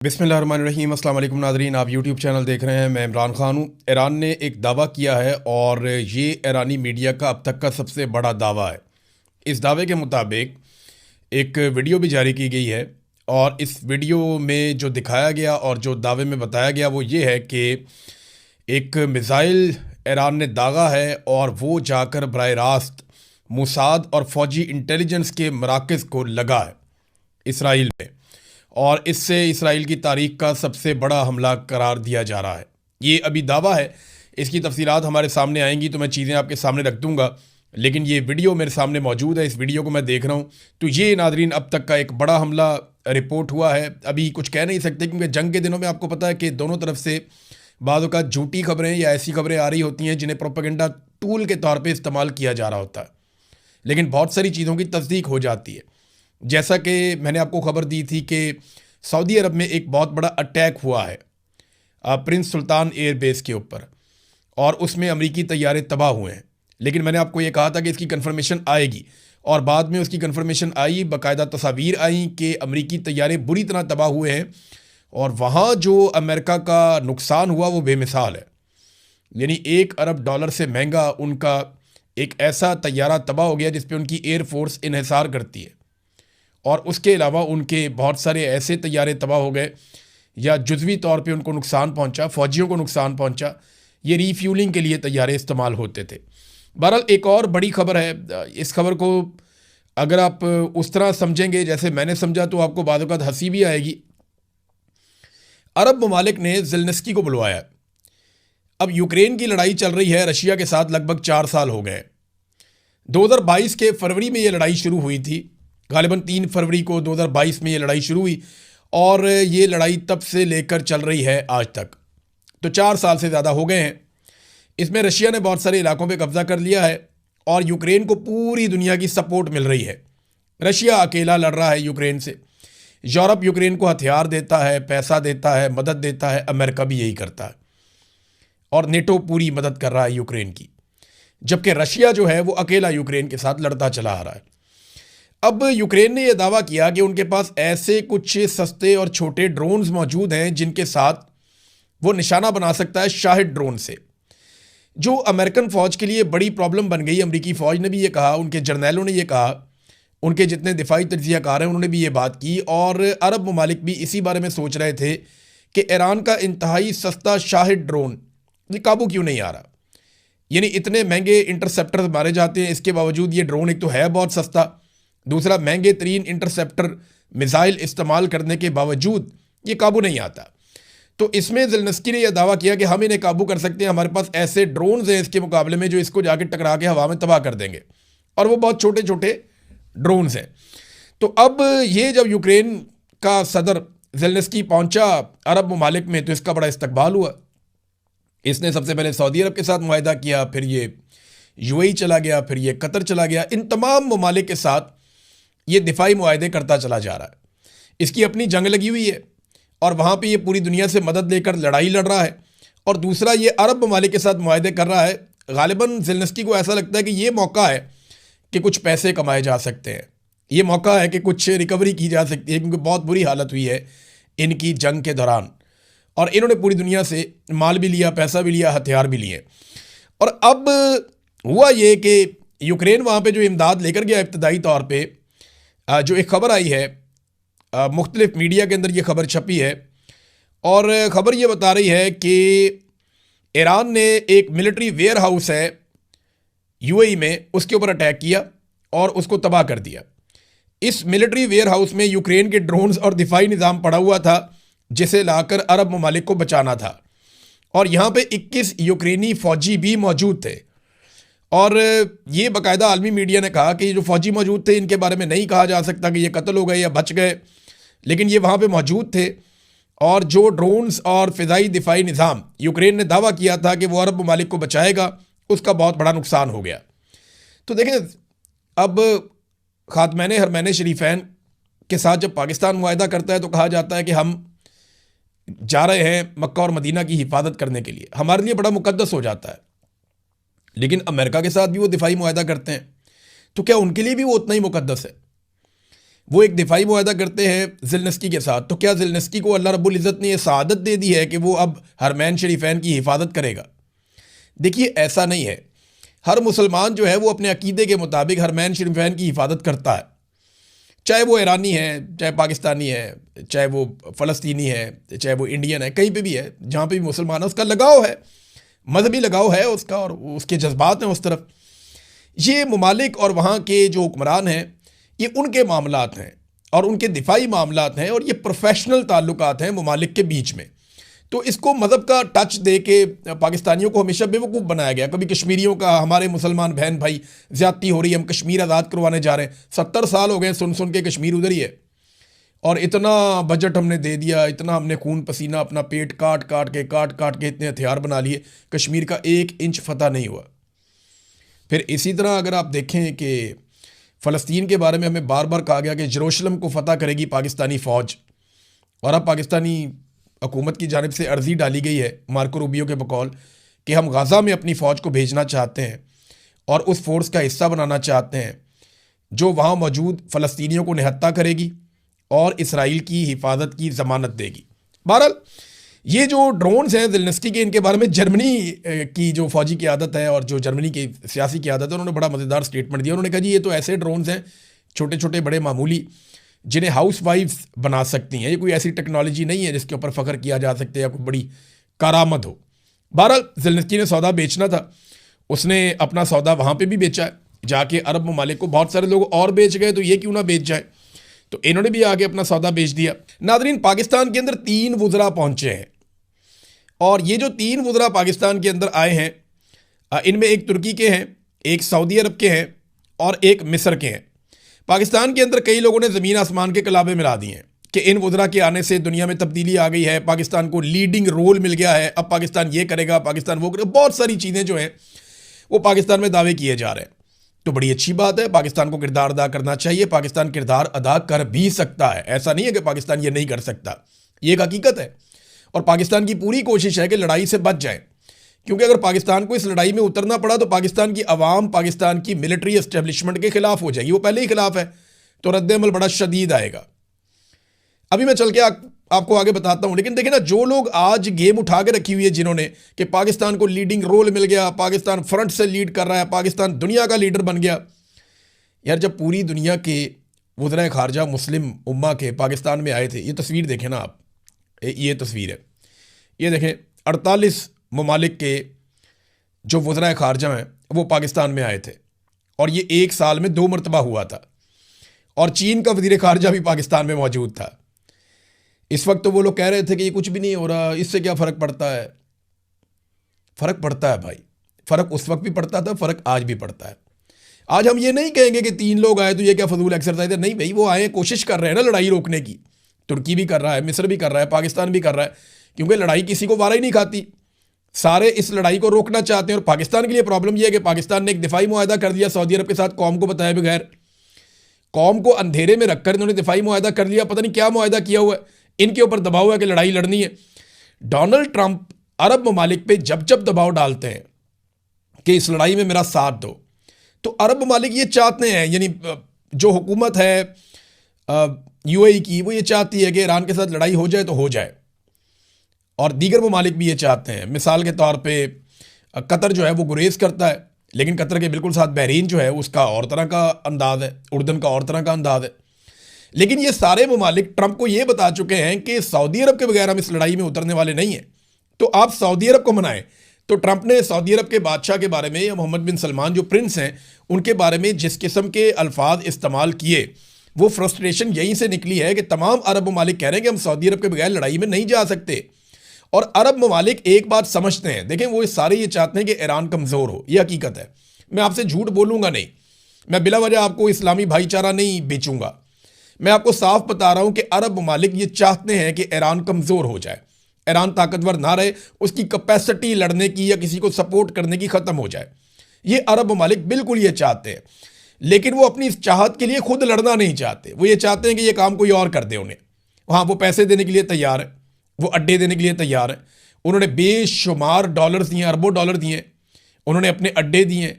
बिस्मिल्लाहिर्रहमानिर्रहीम। अस्सलाम वालेकुम नाज़रीन, आप यूट्यूब चैनल देख रहे हैं। मैं इमरान ख़ान हूँ। ईरान ने एक दावा किया है और ये ईरानी मीडिया का अब तक का सबसे बड़ा दावा है। इस दावे के मुताबिक एक वीडियो भी जारी की गई है और इस वीडियो में जो दिखाया गया और जो दावे में बताया गया वो ये है कि एक मिसाइल ईरान ने दागा है और वो जाकर बराह रास्त मोसाद और फ़ौजी इंटेलिजेंस के मराकज़ को लगा है इसराइल में, और इससे इसराइल की तारीख का सबसे बड़ा हमला करार दिया जा रहा है। ये अभी दावा है, इसकी तफसीलात हमारे सामने आएंगी तो मैं चीज़ें आपके सामने रख दूंगा, लेकिन ये वीडियो मेरे सामने मौजूद है। इस वीडियो को मैं देख रहा हूँ तो ये नादरीन अब तक का एक बड़ा हमला रिपोर्ट हुआ है। अभी कुछ कह नहीं सकते क्योंकि जंग के दिनों में आपको पता है कि दोनों तरफ से बाद औक़ात झूठी खबरें या ऐसी खबरें आ रही होती हैं जिन्हें प्रोपेगेंडा टूल के तौर पर इस्तेमाल किया जा रहा होता है, लेकिन बहुत सारी चीज़ों की तस्दीक हो जाती है। जैसा कि मैंने आपको खबर दी थी कि सऊदी अरब में एक बहुत बड़ा अटैक हुआ है प्रिंस सुल्तान एयर बेस के ऊपर, और उसमें अमरीकी तैयारे तबाह हुए हैं। लेकिन मैंने आपको ये कहा था कि इसकी कन्फर्मेशन आएगी, और बाद में उसकी कन्फर्मेशन आई, बाकायदा तस्वीर आई कि अमरीकी तैयारे बुरी तरह तबाह हुए हैं और वहाँ जो अमेरिका का नुकसान हुआ वो बेमिसाल है। यानी $1 अरब से महंगा उनका एक ऐसा तैयारा तबाह हो गया जिस पे उनकी एयरफोर्स इन्हिसार करती है, और उसके अलावा उनके बहुत सारे ऐसे तैयारे तबाह हो गए या जुज़वी तौर पे उनको नुकसान पहुंचा, फ़ौजियों को नुकसान पहुंचा। ये रीफ्यूलिंग के लिए तैयारे इस्तेमाल होते थे। बहरहाल एक और बड़ी खबर है, इस खबर को अगर आप उस तरह समझेंगे जैसे मैंने समझा तो आपको बाद वक़्त हंसी भी आएगी। अरब ममालिक ने ज़ेलेंस्की को बुलवाया। अब यूक्रेन की लड़ाई चल रही है रशिया के साथ, लगभग 4 साल हो गए। 2022 के फरवरी में ये लड़ाई शुरू हुई थी, गालिबन 3 फरवरी को 2022 में ये लड़ाई शुरू हुई, और ये लड़ाई तब से लेकर चल रही है आज तक, तो 4 साल से ज़्यादा हो गए हैं। इसमें रशिया ने बहुत सारे इलाकों पे कब्ज़ा कर लिया है और यूक्रेन को पूरी दुनिया की सपोर्ट मिल रही है। रशिया अकेला लड़ रहा है यूक्रेन से, यूरोप यूक्रेन को हथियार देता है, पैसा देता है, मदद देता है, अमेरिका भी यही करता है, और नेटो पूरी मदद कर रहा है यूक्रेन की, जबकि रशिया जो है वो अकेला यूक्रेन के साथ लड़ता चला आ रहा है। अब यूक्रेन ने यह दावा किया कि उनके पास ऐसे कुछ सस्ते और छोटे ड्रोन्स मौजूद हैं जिनके साथ वो निशाना बना सकता है शाहिद ड्रोन से, जो अमेरिकन फ़ौज के लिए बड़ी प्रॉब्लम बन गई। अमेरिकी फ़ौज ने भी ये कहा, उनके जर्नैलों ने ये कहा, उनके जितने दिफाई तज्ज़ियाकार हैं उन्होंने भी ये बात की, और अरब ममालिक भी इसी बारे में सोच रहे थे कि ईरान का इंतहाई सस्ता शाहिद ड्रोन ये काबू क्यों नहीं आ रहा। यानी इतने महंगे इंटरसेप्टर मारे जाते हैं, इसके बावजूद ये ड्रोन एक तो है बहुत सस्ता, दूसरा महंगे तरीन इंटरसेप्टर मिसाइल इस्तेमाल करने के बावजूद ये काबू नहीं आता। तो इसमें ज़ेलेंस्की ने यह दावा किया कि हम इन्हें काबू कर सकते हैं, हमारे पास ऐसे ड्रोन्स हैं इसके मुकाबले में जो इसको जाके टकरा के हवा में तबाह कर देंगे, और वो बहुत छोटे छोटे ड्रोन्स हैं। तो अब ये जब यूक्रेन का सदर ज़ेलेंस्की पहुंचा अरब ममालिक में तो इसका बड़ा इस्तकबाल हुआ। इसने सबसे पहले सऊदी अरब के साथ मुआहदा किया, फिर ये यूएई चला गया, फिर ये कतर चला गया। इन तमाम ममालिक के साथ ये दिफाई मुआहदे करता चला जा रहा है। इसकी अपनी जंग लगी हुई है और वहाँ पे ये पूरी दुनिया से मदद लेकर लड़ाई लड़ रहा है, और दूसरा ये अरब ममालिक के साथ मुआहदे कर रहा है। गालिबन ज़ेलेंस्की को ऐसा लगता है कि ये मौका है कि कुछ पैसे कमाए जा सकते हैं, ये मौका है कि कुछ रिकवरी की जा सकती है, क्योंकि बहुत बुरी हालत हुई है इनकी जंग के दौरान, और इन्होंने पूरी दुनिया से माल भी लिया, पैसा भी लिया, हथियार भी लिए। और अब हुआ ये कि यूक्रेन वहाँ पे जो इमदाद लेकर गया इब्तदाई तौर पे, जो एक खबर आई है मुख्तलिफ मीडिया के अंदर ये खबर छपी है, और ख़बर ये बता रही है कि ईरान ने एक मिलिट्री वेयर हाउस है यूएई में, उसके ऊपर अटैक किया और उसको तबाह कर दिया। इस मिलिट्री वेयर हाउस में यूक्रेन के ड्रोन्स और दिफाई निज़ाम पड़ा हुआ था जिसे लाकर अरब ममालिक को बचाना था, और यहाँ पे 21 यूक्रेनी फ़ौजी भी मौजूद थे। और ये बाकायदा आलमी मीडिया ने कहा कि जो फ़ौजी मौजूद थे इनके बारे में नहीं कहा जा सकता कि ये कत्ल हो गए या बच गए, लेकिन ये वहाँ पे मौजूद थे। और जो ड्रोन्स और फ़िज़ाई दिफाई निज़ाम यूक्रेन ने दावा किया था कि वो अरब ममालिक को बचाएगा, उसका बहुत बड़ा नुकसान हो गया। तो देखें, अब ख़ातमैन हरमैन शरीफैन के साथ जब पाकिस्तान मुआहदा करता है तो कहा जाता है कि हम जा रहे हैं मक्का और मदीना की हिफाजत करने के लिए, हमारे लिए बड़ा मुकद्दस हो जाता है। लेकिन अमेरिका के साथ भी वो दिफाई मुआहदा करते हैं, तो क्या उनके लिए भी वो उतना ही मुकद्दस है? वो एक दिफाई मुआहदा करते हैं ज़ेलेंस्की के साथ, तो क्या ज़ेलेंस्की को अल्लाह रब्बुल इज़्ज़त ने ये सआदत दे दी है कि वो अब हरमैन शरीफैन की हिफाजत करेगा? देखिए, ऐसा नहीं है। हर मुसलमान जो है वो अपने अकीदे के मुताबिक हरमैन शरीफैन की हिफाजत करता है, चाहे वो ईरानी है, चाहे पाकिस्तानी है, चाहे वो फ़लस्तीनी है, चाहे वो इंडियन है, कहीं पे भी है, जहाँ पे भी मुसलमान है उसका लगाव है, मजहबी लगाव है उसका, और उसके जज्बात हैं उस तरफ। ये ममालिक और वहाँ के जो हुक्मरान हैं, ये उनके मामलात हैं और उनके दिफाई मामलात हैं, और ये प्रोफेशनल ताल्लुकात हैं ममालिक के बीच में। तो इसको मज़हब का टच दे के पाकिस्तानियों को हमेशा बेवकूफ़ बनाया गया। कभी कश्मीरियों का, हमारे मुसलमान बहन भाई ज़्यादती हो रही है, हम कश्मीर आज़ाद करवाने जा रहे हैं, 70 साल हो गए सुन सुन के कश्मीर उधर ही है, और इतना बजट हमने दे दिया, इतना हमने खून पसीना अपना पेट काट काट के इतने हथियार बना लिए, कश्मीर का 1 इंच फतह नहीं हुआ। फिर इसी तरह अगर आप देखें कि फ़लस्तीन के बारे में हमें बार बार कहा गया कि यरूशलेम को फ़तह करेगी पाकिस्तानी फ़ौज, और अब पाकिस्तानी हुकूमत की जानिब से अर्ज़ी डाली गई है मार्को रूबियो के बकौल कि हम गाज़ा में अपनी फ़ौज को भेजना चाहते हैं और उस फोर्स का हिस्सा बनाना चाहते हैं जो वहाँ मौजूद फ़लस्तीनियों को निहत्ता करेगी और इसराइल की हिफाजत की ज़मानत देगी। बहरहाल ये जो ड्रोन्स हैं ज़ेलेंस्की के, इनके बारे में जर्मनी की जो फ़ौजी क़यादत है और जो जर्मनी की सियासी क़यादत है, उन्होंने बड़ा मज़ेदार स्टेटमेंट दिया। उन्होंने कहा जी ये तो ऐसे ड्रोन्स हैं छोटे छोटे बड़े मामूली, जिन्हें हाउस वाइफ्स बना सकती हैं, ये कोई ऐसी टेक्नोलॉजी नहीं है जिसके ऊपर फ़ख्र किया जा सकता है या कोई बड़ी करामत हो। बहरहाल ज़ेलेंस्की ने सौदा बेचना था, उसने अपना सौदा वहाँ पे भी बेचा है, जाके अरब ममालिक को। बहुत सारे लोग और बेच गए, तो ये क्यों ना बेच जाए, तो इन्होंने भी आके अपना सौदा बेच दिया। नादरीन, पाकिस्तान के अंदर 3 वुज़रा पहुँचे हैं, और ये जो 3 वुज़रा पाकिस्तान के अंदर आए हैं, इनमें एक तुर्की के हैं, एक सऊदी अरब के हैं और एक मिस्र के हैं। पाकिस्तान के अंदर कई लोगों ने ज़मीन आसमान के कलाबे मिला दिए हैं कि इन वुज़रा के आने से दुनिया में तब्दीली आ गई है, पाकिस्तान को लीडिंग रोल मिल गया है, अब पाकिस्तान ये करेगा, पाकिस्तान वो करेगा, बहुत सारी चीज़ें जो हैं वो पाकिस्तान में दावे किए जा रहे हैं। तो बड़ी अच्छी बात है, पाकिस्तान को किरदार अदा करना चाहिए, पाकिस्तान किरदार अदा कर भी सकता है, ऐसा नहीं है कि पाकिस्तान ये नहीं कर सकता, ये एक हकीकत है। और पाकिस्तान की पूरी कोशिश है कि लड़ाई से बच जाए, क्योंकि अगर पाकिस्तान को इस लड़ाई में उतरना पड़ा तो पाकिस्तान की आवाम पाकिस्तान की मिलिट्री एस्टेब्लिशमेंट के खिलाफ हो जाएगी, वो पहले ही खिलाफ है, तो रद्द-ए-अमल बड़ा शदीद आएगा। अभी मैं चल के आपको आगे बताता हूं। लेकिन देखिए ना, जो लोग आज गेम उठा के रखी हुई है जिन्होंने, कि पाकिस्तान को लीडिंग रोल मिल गया, पाकिस्तान फ्रंट से लीड कर रहा है, पाकिस्तान दुनिया का लीडर बन गया। यार, जब पूरी दुनिया के वज़राए खारजा मुस्लिम उम्मा के पाकिस्तान में आए थे, ये तस्वीर देखें ना आप, ये तस्वीर है, ये देखें, 48 ममालिक के जो वज़राए खारजा हैं वो पाकिस्तान में आए थे, और ये 1 साल में 2 मरतबा हुआ था, और चीन का वज़ीर खारजा भी पाकिस्तान में मौजूद था। इस वक्त तो वो लोग कह रहे थे कि ये कुछ भी नहीं हो रहा, इससे क्या फ़र्क पड़ता है। फ़र्क पड़ता है भाई, फ़र्क उस वक्त भी पड़ता था, फ़र्क आज भी पड़ता है। आज हम ये नहीं कहेंगे कि 3 लोग आए तो ये क्या फजूल एक्सरसाइज है, नहीं भाई, वो आए, कोशिश कर रहे हैं ना लड़ाई रोकने की। तुर्की भी कर रहा है, मिस्र भी कर रहा है, पाकिस्तान भी कर रहा है, क्योंकि लड़ाई किसी को वारा ही नहीं खाती, सारे इस लड़ाई को रोकना चाहते हैं। और पाकिस्तान के लिए प्रॉब्लम यह है कि पाकिस्तान ने एक दिफाई मुआहदा कर दिया सऊदी अरब के साथ, कौम को बताए बगैर, कौम को अंधेरे में रखकर इन्होंने दिफाई मुआहदा कर लिया। पता नहीं क्या मुआहदा किया हुआ है, इनके ऊपर दबाव है कि लड़ाई लड़नी है। डोनाल्ड ट्रंप अरब ममालिक पे जब जब दबाव डालते हैं कि इस लड़ाई में मेरा साथ दो, तो अरब ममालिक ये चाहते हैं, यानी जो हुकूमत है यूएई की, वो ये चाहती है कि ईरान के साथ लड़ाई हो जाए तो हो जाए, और दीगर ममालिक भी ये चाहते हैं। मिसाल के तौर पे कतर जो है वो गुरेज करता है, लेकिन कतर के बिल्कुल साथ बहरीन जो है उसका और तरह का अंदाज़ है, उर्दन का और तरह का अंदाज़ है। लेकिन ये सारे ममालिक ट्रंप को ये बता चुके हैं कि सऊदी अरब के बगैर हम इस लड़ाई में उतरने वाले नहीं हैं, तो आप सऊदी अरब को मनाएं। तो ट्रंप ने सऊदी अरब के बादशाह के बारे में, या मोहम्मद बिन सलमान जो प्रिंस हैं, उनके बारे में जिस किस्म के अल्फाज इस्तेमाल किए, वो फ्रस्ट्रेशन यहीं से निकली है कि तमाम अरब ममालिक कह रहे हैं कि हम सऊदी अरब के बगैर लड़ाई में नहीं जा सकते। और अरब ममालिक एक बात समझते हैं, देखें, वो सारे ये चाहते हैं कि ईरान कमज़ोर हो, ये हकीकत है। मैं आपसे झूठ बोलूँगा नहीं, मैं बिला वजह आपको इस्लामी भाईचारा नहीं बेचूंगा, मैं आपको साफ बता रहा हूँ कि अरब ममालिक ये चाहते हैं कि ईरान कमज़ोर हो जाए, ईरान ताकतवर ना रहे, उसकी कैपेसिटी लड़ने की या किसी को सपोर्ट करने की ख़त्म हो जाए। ये अरब ममालिक बिल्कुल ये चाहते हैं, लेकिन वो अपनी इस चाहत के लिए खुद लड़ना नहीं चाहते। वो ये चाहते हैं कि ये काम कोई और कर दे उन्हें। हाँ, वो पैसे देने के लिए तैयार है, वो अड्डे देने के लिए तैयार है। उन्होंने बेशुमार डॉलर दिए, अरबों डॉलर दिए, उन्होंने अपने अड्डे दिए,